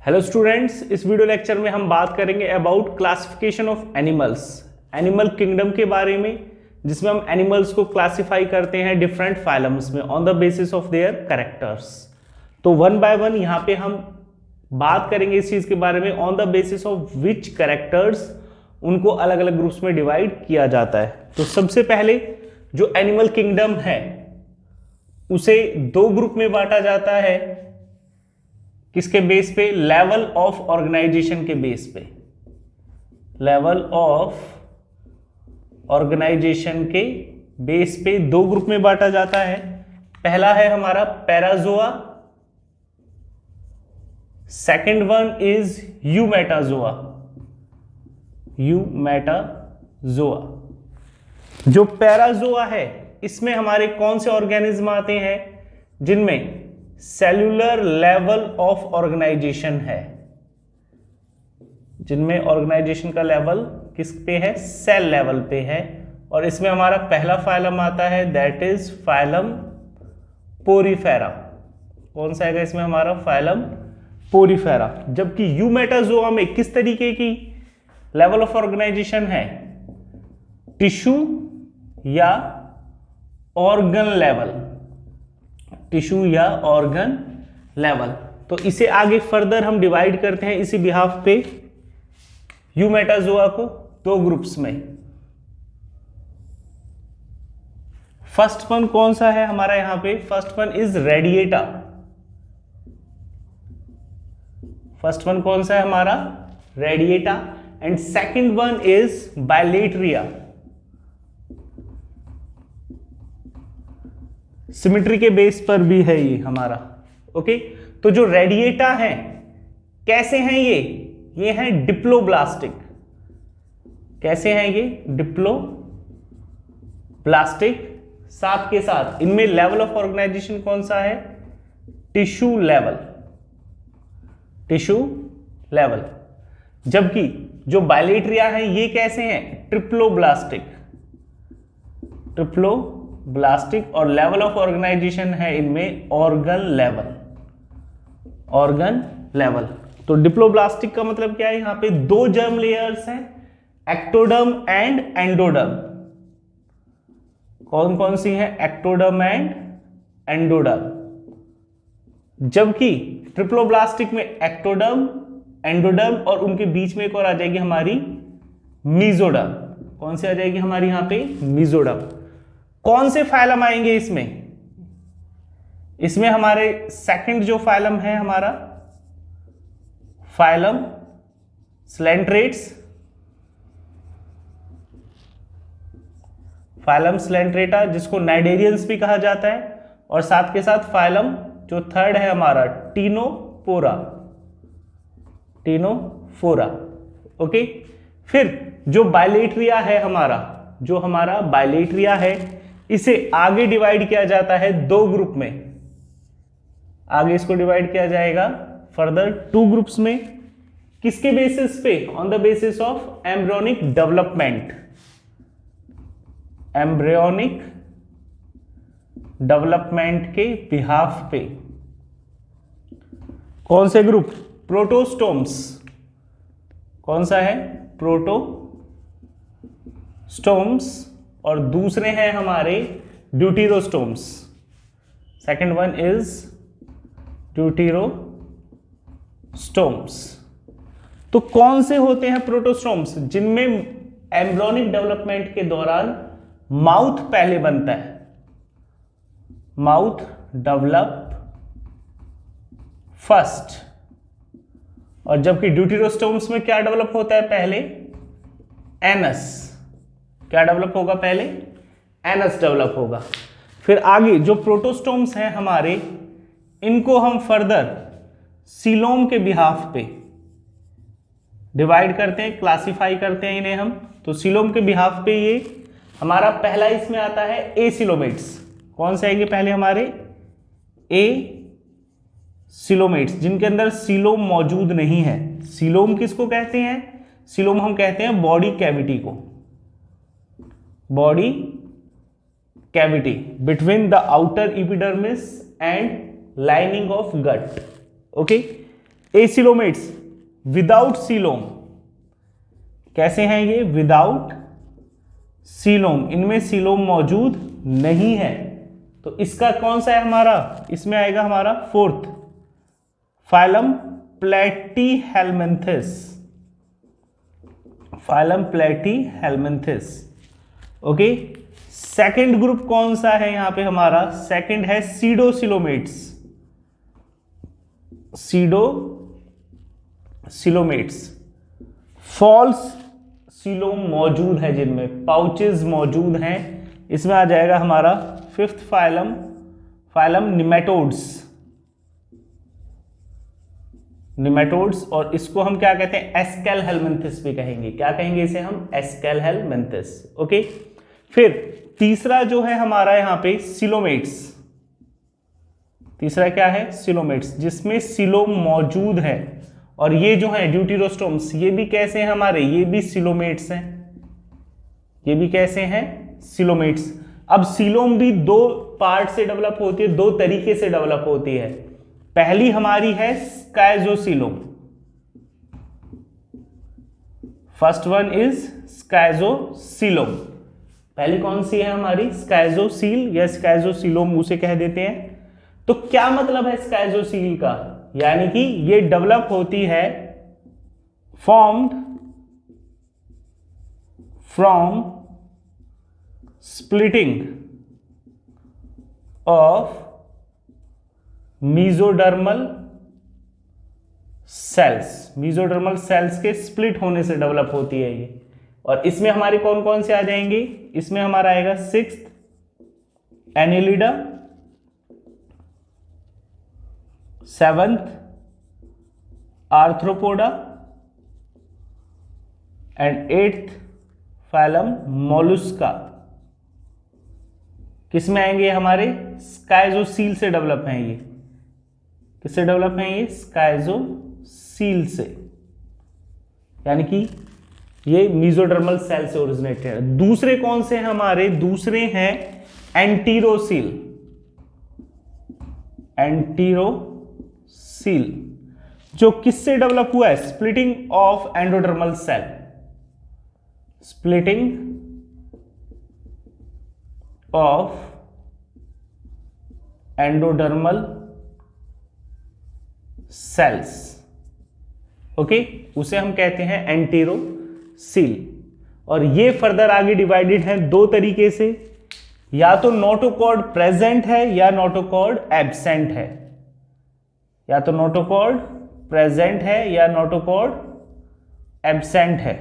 Hello students, इस video lecture में हम बात करेंगे about classification of animals, animal kingdom के बारे में, जिसमें हम एनिमल्स को क्लासिफाई करते हैं डिफरेंट फाइलम्स में on the basis of their characters. तो वन बाय वन यहाँ पे हम बात करेंगे इस चीज के बारे में on the basis of which characters उनको अलग अलग ग्रुप्स में डिवाइड किया जाता है। तो सबसे पहले जो एनिमल किंगडम है उसे दो ग्रुप में बांटा जाता है। किसके बेस पे? लेवल ऑफ ऑर्गेनाइजेशन के बेस पे। लेवल ऑफ ऑर्गेनाइजेशन के बेस पे दो ग्रुप में बांटा जाता है। पहला है हमारा Parazoa, second one is eumetazoa. Eumetazoa जो पैराजोआ है इसमें हमारे कौन से ऑर्गेनिज्म आते हैं जिनमें सेल्यूलर लेवल ऑफ ऑर्गेनाइजेशन है, जिनमें ऑर्गेनाइजेशन का लेवल किस पे है? सेल लेवल पे है। और इसमें हमारा पहला फाइलम आता है दैट इज फाइलम पोरीफेरा। कौन सा है इसमें हमारा? Phylum Porifera. जबकि यूमेटाजोआ में किस तरीके की लेवल ऑफ ऑर्गेनाइजेशन है? टिश्यू या ऑर्गन लेवल, टिश्यू या ऑर्गन लेवल। तो इसे आगे फर्दर हम डिवाइड करते हैं इसी बिहाफ पे यूमेटाजोआ को दो ग्रुप्स में। फर्स्ट वन कौन सा है हमारा यहां पे? First one is radiata. First one कौन सा है हमारा? Radiata. And second one is bilateria. Symmetry के बेस पर भी है ये हमारा। ओके, तो जो रेडिएटा है कैसे हैं ये हैं डिप्लोब्लास्टिक। कैसे हैं ये? डिप्लोब्लास्टिक। साथ के साथ इनमें लेवल ऑफ ऑर्गेनाइजेशन कौन सा है? Tissue level, tissue level. जबकि जो बायलेट्रिया है ये कैसे हैं? Triploblastic, triploblastic. और लेवल ऑफ ऑर्गेनाइजेशन है इनमें ऑर्गन लेवल, ऑर्गन लेवल। तो डिप्लोब्लास्टिक का मतलब क्या है? यहां पे दो जर्म लेयर्स हैं, एक्टोडर्म एंड एंडोडर्म। कौन कौन सी हैं? Ectoderm and endoderm. जबकि ट्रिप्लोब्लास्टिक में एक्टोडर्म, एंडोडर्म और उनके बीच में एक और आ जाएगी हमारी मीजोडर्म। कौन सी आ जाएगी हमारी यहां पे? मीजोडर्म। कौन से फाइलम आएंगे इसमें? इसमें हमारे सेकंड जो फाइलम है हमारा फाइलम स्लेंट्रेट्स, फाइलम स्लेंट्रेटा जिसको नाइडेरियंस भी कहा जाता है। और साथ के साथ फाइलम जो थर्ड है हमारा टीनोफोरा, टीनोफोरा। ओके, फिर जो बायलेट्रिया है हमारा, जो हमारा बायलेट्रिया है इसे आगे डिवाइड किया जाता है दो ग्रुप में। आगे इसको डिवाइड किया जाएगा फर्दर टू ग्रुप्स में। किसके बेसिस पे? On the basis of embryonic development, embryonic development के बिहाफ पे। कौन से ग्रुप? प्रोटोस्टोम्स। कौन सा है? प्रोटोस्टोम्स। और दूसरे हैं हमारे deuterostomes. Second one is deuterostomes. तो कौन से होते हैं प्रोटोस्टोम्स? जिनमें एम्ब्रियोनिक डेवलपमेंट के दौरान माउथ पहले बनता है, माउथ डेवलप फर्स्ट। और जबकि ड्यूटेरोस्टोम्स में क्या डेवलप होता है पहले? एनस। क्या डेवलप होगा पहले? एनस डेवलप होगा। फिर आगे जो प्रोटोस्टोम्स हैं हमारे, इनको हम फर्दर सीलोम के बिहाफ पे डिवाइड करते हैं, क्लासिफाई करते हैं इन्हें हम। तो सीलोम के बिहाफ पे ये हमारा पहला इसमें आता है एसिलोमेट्स। कौन से आएंगे पहले हमारे? एसिलोमेट्स, जिनके अंदर सीलोम मौजूद नहीं है। सीलोम किसको कहते हैं? सीलोम हम कहते हैं बॉडी कैविटी को, body cavity between the outer epidermis and lining of gut. Okay, acoelomates without coelom, कैसे हैं ये? विदाउट सीलोम, इनमें सीलोम मौजूद नहीं है। तो इसका कौन सा है हमारा? इसमें आएगा हमारा fourth, phylum platyhelminthes, phylum platyhelminthes. Okay, second group कौन सा है यहां पे हमारा? सेकंड है सीडोसिलोमेट्स, सीडोसिलोमेट्स। फॉल्स सीलोम मौजूद है जिनमें, पाउचेस मौजूद हैं। इसमें आ जाएगा हमारा fifth phylum, phylum nematodes, nematodes. और इसको हम क्या कहते हैं? एस्केलहेल्मिन्थिस भी कहेंगे। क्या कहेंगे इसे हम? एस्केलहेल्मिन्थिस। ओके, फिर तीसरा जो है हमारा यहां पे सिलोमेट्स, तीसरा क्या है? सिलोमेट्स, जिसमें सिलोम मौजूद है। और ये जो है ड्यूटेरोस्टोम्स, ये भी कैसे हैं हमारे? ये भी सिलोमेट्स हैं, ये भी कैसे हैं? सिलोमेट्स। अब सिलोम भी दो पार्ट से डेवलप होती है, दो तरीके से डेवलप होती है। पहली हमारी है स्काइजोसिलोम, फर्स्ट वन इज स्काइजोसिलोम। पहली कौन सी है हमारी? स्काइजोसील या स्काइजोसिलोम उसे कह देते हैं। तो क्या मतलब है स्काइजोसील का? यानी कि ये डेवलप होती है formed from splitting of mesodermal cells, mesodermal cells के स्प्लिट होने से डेवलप होती है ये। और इसमें हमारे कौन कौन से आ जाएंगे? इसमें हमारा आएगा sixth Annelida, seventh arthropoda and eighth phylum Mollusca. किसमें आएंगे? हमारे स्काइजोसील से डेवलप हैं ये। किससे डेवलप हैं ये? स्काइजोसील से, यानी कि ये मीजोडर्मल सेल से ओरिजिनेटेड है। दूसरे कौन से हैं हमारे? दूसरे हैं एंटीरोसील, एंटीरोसील, जो किससे डेवलप हुआ है? Splitting of endodermal cell, splitting of endodermal cells. Okay, उसे हम कहते हैं एंटीरोसील। और ये फर्दर आगे डिवाइडेड है दो तरीके से, या तो नोटोकॉर्ड प्रेजेंट है या नोटोकॉर्ड एब्सेंट है, या तो नोटोकॉर्ड प्रेजेंट है या नोटोकॉर्ड एब्सेंट है।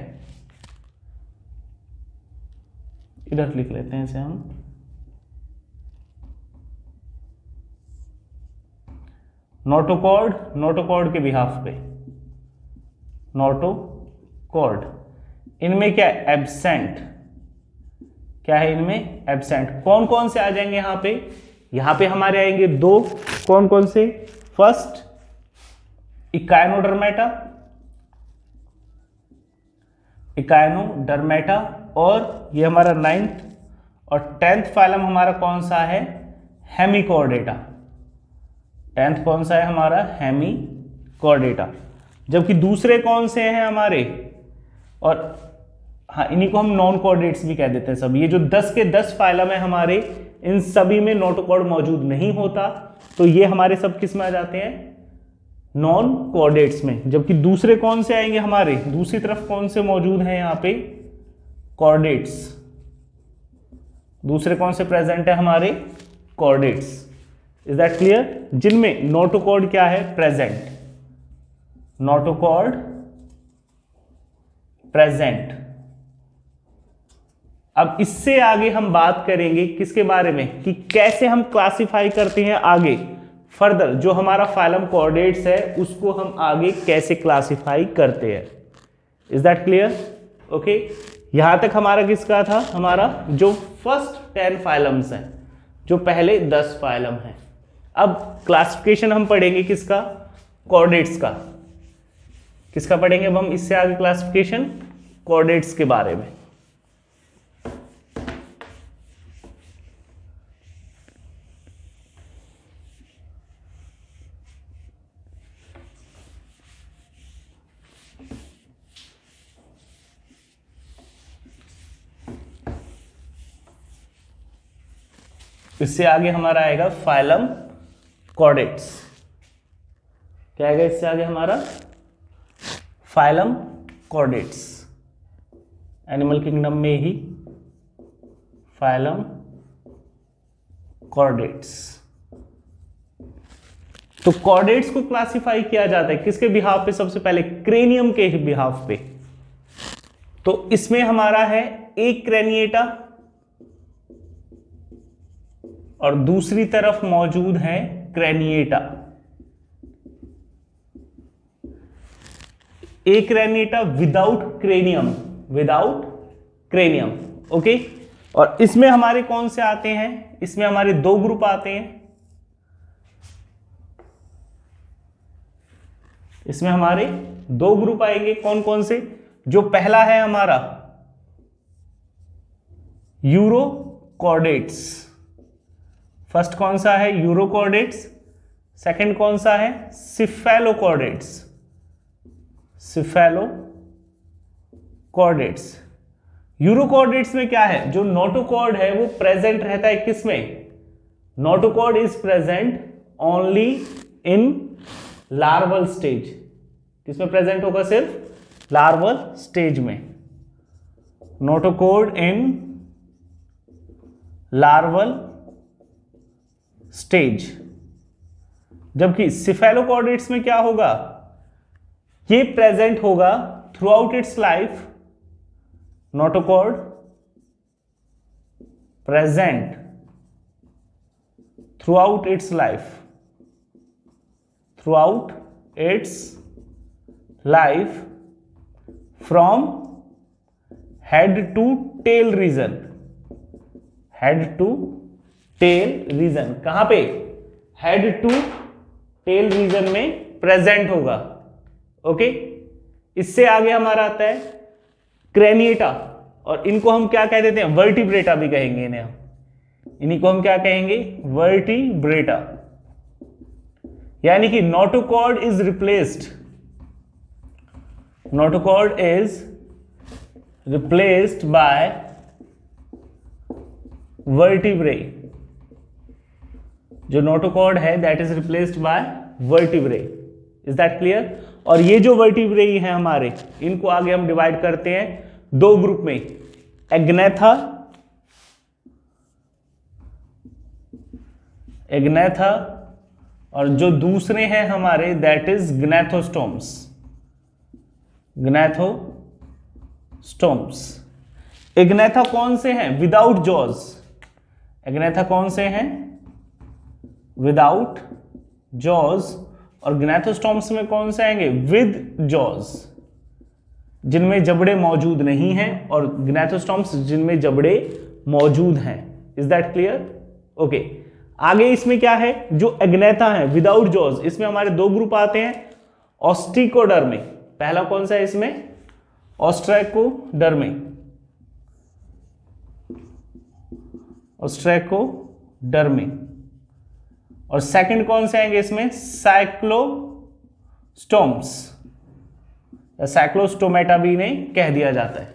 इधर लिख लेते हैं इसे हम। नोटोकॉर्ड, नोटोकॉर्ड के बिहाफ पे नोटोकॉर्ड, इनमें क्या है? एब्सेंट। क्या है इनमें? एब्सेंट। कौन कौन से आ जाएंगे यहां पे? यहां पे हमारे आएंगे दो, कौन कौन से? फर्स्ट इकाइनोडर्मेटा, इकाइनोडर्मेटा, और ये हमारा नाइन्थ और 10th फाइलम हमारा कौन सा है? हेमिकॉर्डेटा। 10th कौन सा है हमारा? हेमिकॉर्डेटा। जबकि दूसरे कौन से हैं हमारे? और हाँ, इन्हीं को हम नॉन कॉर्डेट्स भी कह देते हैं सब। ये जो 10 के 10 फाइलम है हमारे, इन सभी में नोटोकॉर्ड मौजूद नहीं होता, तो ये हमारे सब किस में आ जाते हैं? नॉन कॉर्डेट्स में। जबकि दूसरे कौन से आएंगे हमारे? दूसरी तरफ कौन से मौजूद हैं यहां पे? कॉर्डेट्स। दूसरे कौन से प्रेजेंट है हमारे? कॉर्डेट्स। Is that clear? जिनमें नोटोकॉर्ड क्या है? Present, notochord present. अब इससे आगे हम बात करेंगे किसके बारे में? कि कैसे हम क्लासिफाई करते हैं आगे फर्दर, जो हमारा फाइलम कॉर्डेट्स है उसको हम आगे कैसे क्लासिफाई करते हैं। Is that clear? ओके, यहां तक हमारा किसका था? हमारा जो फर्स्ट 10 फाइलम्स हैं, जो पहले 10 फाइलम हैं। अब क्लासिफिकेशन हम पढ़ेंगे किसका? कॉर्डेट्स का। किसका पढ़ेंगे अब हम इससे आगे? क्लासिफिकेशन कॉर्डेट्स के बारे में। इससे आगे हमारा आएगा फाइलम कॉर्डेट्स। क्या आएगा इससे आगे हमारा? Phylum chordates. एनिमल किंगडम में ही फाइलम कॉर्डेट्स। तो कॉर्डेट्स को क्लासिफाई किया जाता है किसके बिहाफ पे? सबसे पहले क्रेनियम के बिहाफ पे। तो इसमें हमारा है एक क्रेनिएटा और दूसरी तरफ मौजूद है क्रेनिएटा। एक craniata without cranium, without cranium. Okay, और इसमें हमारे कौन से आते हैं? इसमें हमारे दो ग्रुप आते हैं। इसमें हमारे दो ग्रुप आएंगे, कौन कौन से? जो पहला है हमारा यूरोकॉर्डेट्स। फर्स्ट कौन सा है? यूरोकॉर्डेट्स। सेकंड कौन सा है? सिफेलोकॉर्डेट्स। सिफेलोकॉर्डेट्स। यूरोकॉर्डेट्स में क्या है? जो नोटोकॉर्ड है वो प्रेजेंट रहता है किसमें? Notochord is present only in larval stage. किसमें प्रेजेंट होगा? सिर्फ लार्वल स्टेज में। Notochord in larval stage. जबकि सिफेलोकॉर्डेट्स में क्या होगा? ये प्रेजेंट होगा throughout its life. Notochord present throughout its life, throughout its life from head to tail region. Head to tail region कहां पे? Head to tail region में present होगा। ओके, इससे आगे हमारा आता है क्रेनिएटा, और इनको हम क्या कह देते हैं? वर्टिब्रेटा भी कहेंगे इन्हें हम। इन्हीं को हम क्या कहेंगे? वर्टिब्रेटा। यानी कि notochord is replaced, notochord is replaced by vertebrae. जो नोटोकॉर्ड है that is replaced by vertebrae. Is that clear? और ये जो वर्टिब्रे हैं हमारे, इनको आगे हम डिवाइड करते हैं दो ग्रुप में, एग्नेथा, एग्नेथा, और जो दूसरे हैं हमारे दैट इज ग्नैथोस्टोम्स। ग्नैथोस्टोम्स। एग्नेथा कौन से हैं? Without jaws. एग्नेथा कौन से हैं? Without jaws. और ग्नैथोस्टोम्स में कौन से आएंगे? विद जॉज, जिनमें जबड़े मौजूद नहीं हैं, और ग्नैथोस्टोम्स जिनमें जबड़े मौजूद हैं। Is that clear? ओके, आगे इसमें क्या है? जो एग्नेथा है विदाउट जॉज, इसमें हमारे दो ग्रुप आते हैं ऑस्टिकोडर्मी। पहला कौन सा है इसमें? ऑस्ट्रैकोडर्मी। ऑस्ट्रैकोडर्मी। और सेकंड कौन से आएंगे इसमें? साइक्लोस्टोम्स, या साइक्लोस्टोमेटा भी इन्हें कह दिया जाता है।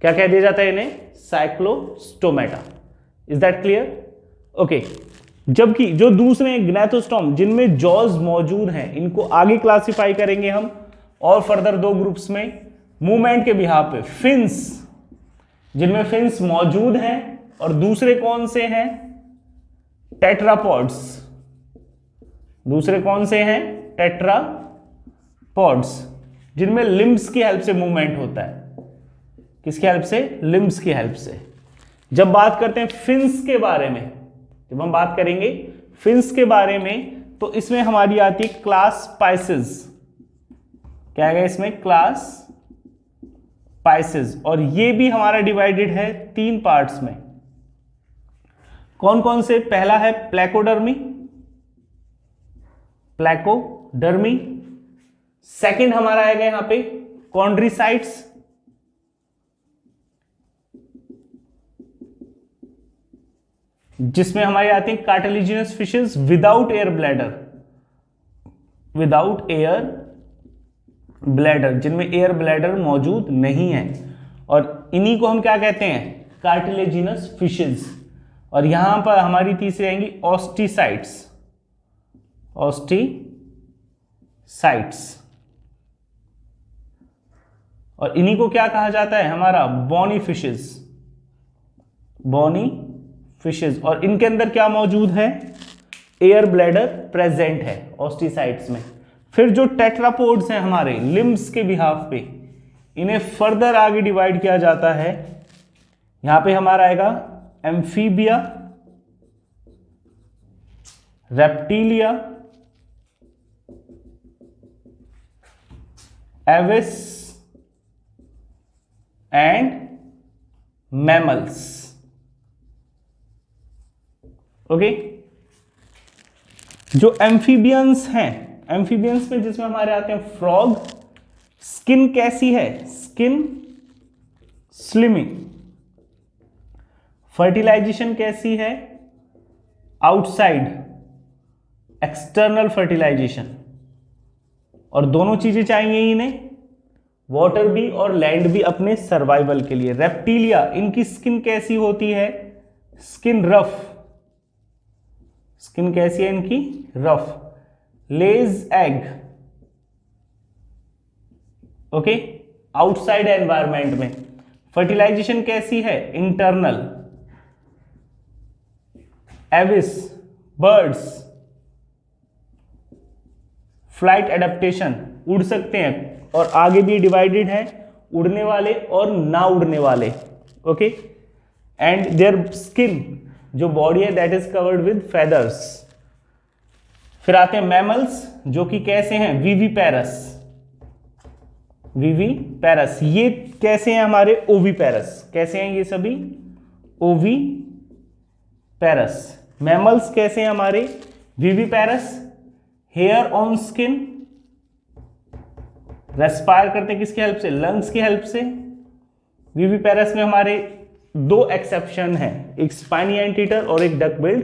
क्या कह दिया जाता है इन्हें? Cyclostomata. Is that clear? Okay, जबकि जो दूसरे ग्नैथोस्टोम जिनमें जॉज मौजूद हैं, इनको आगे क्लासिफाई करेंगे हम और फर्दर दो ग्रुप्स में। मूवमेंट के बिहाफ पे फिन्स, जिनमें फिन्स मौजूद हैं, और दूसरे कौन से हैं? टेट्रापॉड्स। दूसरे कौन से हैं? टेट्रापॉड्स, जिनमें लिम्ब्स की हेल्प से मूवमेंट होता है। किसकी हेल्प से? लिम्ब्स की हेल्प से। जब बात करते हैं फिन्स के बारे में, जब हम बात करेंगे फिन्स के बारे में, तो इसमें हमारी आती है क्लास पाइसेस। क्या है इसमें? Class Pisces. और ये भी हमारा डिवाइडेड है तीन पार्ट्स में। कौन कौन से? पहला है प्लेकोडर्मी, प्लेकोडर्मी। सेकंड हमारा आएगा यहां पे कॉन्ड्रीसाइट्स, जिसमें हमारी आती है cartilaginous fishes without air bladder, without air bladder, जिनमें एयर ब्लैडर मौजूद नहीं है। और इन्हीं को हम क्या कहते हैं? Cartilaginous fishes. और यहां पर हमारी तीसरी आएंगी ऑस्टिसाइट्स, ऑस्टिसाइट्स, और इन्हीं को क्या कहा जाता है, हमारा बॉनी फिशेस, बॉनी फिशेस। और इनके अंदर क्या मौजूद है, एयर ब्लैडर प्रेजेंट है ऑस्टिसाइट्स में। फिर जो टेट्रापोड्स हैं हमारे लिम्स के बिहाफ पे, इन्हें फर्दर आगे डिवाइड किया जाता है। यहां पे हमारा आएगा amphibia, reptilia, Aves and mammals. Okay, जो एम्फीबियंस हैं, एम्फीबियंस में जिसमें हमारे आते हैं फ्रॉग, स्किन कैसी है, स्किन स्लिमिंग। फर्टिलाइजेशन कैसी है, आउटसाइड, एक्सटर्नल फर्टिलाइजेशन। और दोनों चीजें चाहिए इन्हें, वाटर भी और लैंड भी, अपने सर्वाइवल के लिए। रेप्टिलिया, इनकी स्किन कैसी होती है, स्किन रफ, स्किन कैसी है इनकी, रफ। लेज एग, ओके, आउटसाइड एनवायरमेंट में। फर्टिलाइजेशन कैसी है, internal. Aves, birds, flight adaptation, उड़ सकते हैं, और आगे भी डिवाइडेड है, उड़ने वाले और ना उड़ने वाले। ओके, एंड देयर स्किन, जो बॉडी है that is covered with feathers. फिर आते हैं मैमल्स, जो कि कैसे हैं, विविपेरस, विविपेरस। ये कैसे हैं हमारे, ओविपेरस। कैसे हैं ये सभी, ओविपेरस। मैमल्स कैसे हैं हमारे, viviparous, hair on skin, respire करते हैं किसकी हेल्प से, लंग्स की हेल्प से। विविपेरस में हमारे दो एक्सेप्शन हैं, एक स्पाइनी एंटीटर और एक डक बिल्ड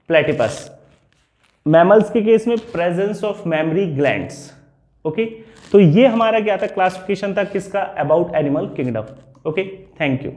प्लेटिपस। मैमल्स के केस में presence of mammary glands. Okay, तो ये हमारा क्या था, क्लासिफिकेशन था किसका, about animal kingdom. Okay, thank you.